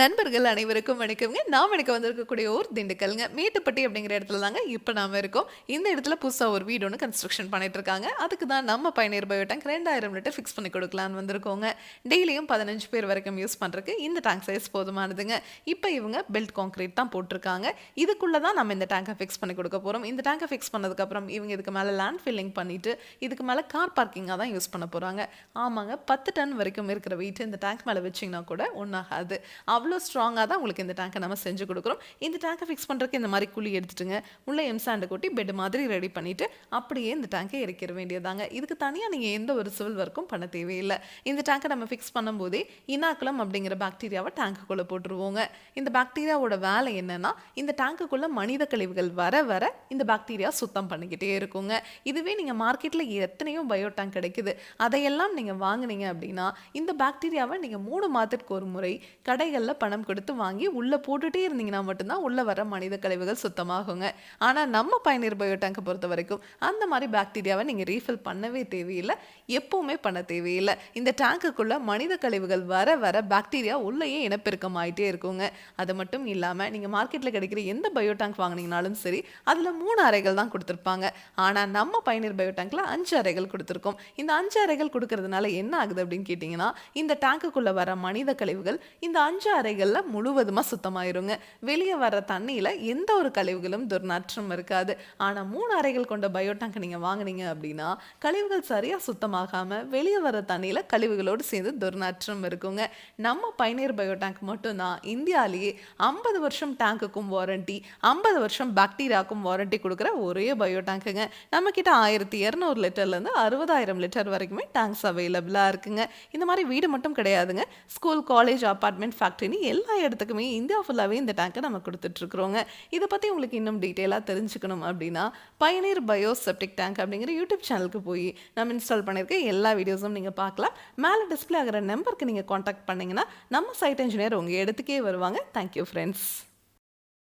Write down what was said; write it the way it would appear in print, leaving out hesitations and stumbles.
நண்பர்கள் அனைவருக்கும் வணக்கம்ங்க. நாம் எனக்கு வந்திருக்கக்கூடிய ஊர் திண்டுக்கல்ங்க. மேட்டுப்பட்டி அப்படிங்கிற இடத்துல தாங்க இப்போ நாம இருக்கோம். இந்த இடத்துல புதுசாக ஒரு வீடு ஒன்று கன்ஸ்ட்ரக்ஷன் பண்ணிட்டு இருக்காங்க. அதுக்கு தான் நம்ம பயணியர் பயோ டேங்க் 2000 லிட்டர் ஃபிக்ஸ் பண்ணி கொடுக்கலான்னு வந்திருக்கோங்க. டெய்லியும் 15 பேர் வரைக்கும் யூஸ் பண்ணுறதுக்கு இந்த டேங்க் சைஸ் போதுமானதுங்க. இப்போ இவங்க பெல்ட் கான்கிரீட் தான் போட்டிருக்காங்க. இதுக்குள்ளே தான் நம்ம இந்த டேங்கை ஃபிக்ஸ் பண்ணி கொடுக்க போகிறோம். இந்த டேங்கை ஃபிக்ஸ் பண்ணதுக்கப்புறம் இவங்க இதுக்கு மேலே லேண்ட் ஃபில்லிங் பண்ணிட்டு இதுக்கு மேலே கார் பார்க்கிங்காக தான் யூஸ் பண்ண போகிறாங்க. ஆமாங்க, 10 டன் வரைக்கும் இருக்கிற வெயிட் இந்த டேங்க் மேலே வச்சிங்கன்னா கூட ஒன்றாகாது. அவ்வளோ ஸ்ட்ராங்காக தான் உங்களுக்கு இந்த டேங்கை நம்ம செஞ்சு கொடுக்குறோம். இந்த டேங்கை ஃபிக்ஸ் பண்ணுறதுக்கு இந்த மாதிரி குழி எடுத்துட்டுங்க உள்ளே எம்சாண்டை கொட்டி பெட் மாதிரி ரெடி பண்ணிவிட்டு அப்படியே இந்த டேங்கை இறக்கிற வேண்டியதாங்க. இதுக்கு தனியாக நீங்கள் எந்த ஒரு சிவில் ஒர்க்கும் பண்ண தேவையில்லை. இந்த டேங்கை நம்ம ஃபிக்ஸ் பண்ணும்போதே இனாக்குலம் அப்படிங்கிற பாக்டீரியாவை டேங்குக்குள்ளே போட்டுருவோங்க. இந்த பாக்டீரியாவோட வேலை என்னென்னா, இந்த டேங்குக்குள்ளே மனித கழிவுகள் வர வர இந்த பாக்டீரியா சுத்தம் பண்ணிக்கிட்டே இருக்குங்க. இதுவே நீங்கள் மார்க்கெட்டில் எத்தனையோ பயோ டேங்க் கிடைக்குது, அதையெல்லாம் நீங்கள் வாங்கினீங்க அப்படின்னா இந்த பாக்டீரியாவை நீங்கள் 3 மாதத்துக்கு ஒரு முறை கடைகளில் பணம் கொடுத்து வாங்கி உள்ளே போட்டுகிட்டே இருந்தீங்கன்னா மட்டும்தான் உள்ளே வர மனித கழிவுகள் சுத்தமாகுங்க. ஆனால் நம்ம பயணியர் பயோ டேங்கை பொறுத்த வரைக்கும் அந்த மாதிரி பாக்டீரியாவை நீங்கள் ரீஃபில் பண்ணவே தேவையில்லை, எப்பவுமே பண்ண தேவையில்லை. இந்த டேங்குக்குள்ளே மனித கழிவுகள் வர வர பாக்டீரியா உள்ளேயே இனப்பெருக்கம் ஆகிட்டே இருக்குங்க. அது மட்டும் இல்லாமல் நீங்கள் மார்க்கெட்டில் கிடைக்கிற எந்த பயோ டேங்க் வாங்கினீங்கனாலும் சரி, அதில் 3 அறைகள் தான் கொடுத்துருப்பாங்க. ஆனால் நம்ம பயணியர் பயோ டேங்கில் 5 அறைகள் கொடுத்துருக்கோம். இந்த 5 அறைகள் கொடுக்கறதுனால என்ன ஆகுது அப்படின்னு கேட்டிங்கன்னா, இந்த டேங்குக்குள்ளே வர மனித கழிவுகள் இந்த 5 அறைகளில் முழுவதுமாக சுத்தமாயிருங்க. வெளியே வர தண்ணியில் எந்த ஒரு கழிவுகளும் துர்நாற்றம் இருக்காது. ஆனால் 3 அறைகள் கொண்ட பயோ டேங்க் நீங்கள் வாங்கினீங்க அப்படின்னா கழிவுகள் சரியாக சுத்தமாகாமல் வெளியே வர தண்ணியில் கழிவுகளோடு சேர்ந்து துர்நாற்றம் இருக்குங்க. நம்ம பயணியர் பயோ டேங்க் மட்டும்தான் இந்தியாவிலேயே 50 வருஷம் டேங்குக்கும் வாரண்டி, 50 வருஷம் பாக்டீரியாவுக்கும் வாரண்டி கொடுக்குற ஒரே பயோ டேங்குங்க. நம்மக்கிட்ட 1200 லிட்டர்லேருந்து 60,000 லிட்டர் வரைக்குமே டேங்க்ஸ் அவைலபிளாக இருக்குங்க. இந்த மாதிரி வீடு மட்டும் கிடையாதுங்க, ஸ்கூல், காலேஜ், அப்பார்ட்மெண்ட், ஃபேக்ட்ரின்னு எல்லா இடத்துக்குமே இந்தியா ஃபுல்லாகவே இந்த டேங்கை நம்ம கொடுத்துட்ருக்குறோங்க. இதை பற்றி உங்களுக்கு இன்னும் டீட்டெயிலாக தெரிஞ்சுக்கணும் அப்படின்னா பயணியர் பயோ செப்டிக் டேங்க் அப்படிங்கிற யூடியூப் சேனலுக்கு போய் நம்ம இன்ஸ்டால் பண்ணியிருக்க எல்லா வீடியோஸும் நீங்கள் பார்க்கலாம். மேலே டிஸ்பிளே ஆகிற நம்பருக்கு நீங்கள் காண்டாக்ட் பண்ணிங்கன்னா நம்ம சைட் இன்ஜினியர் உங்கள் இடத்துக்கே வருவாங்க. Thank you friends.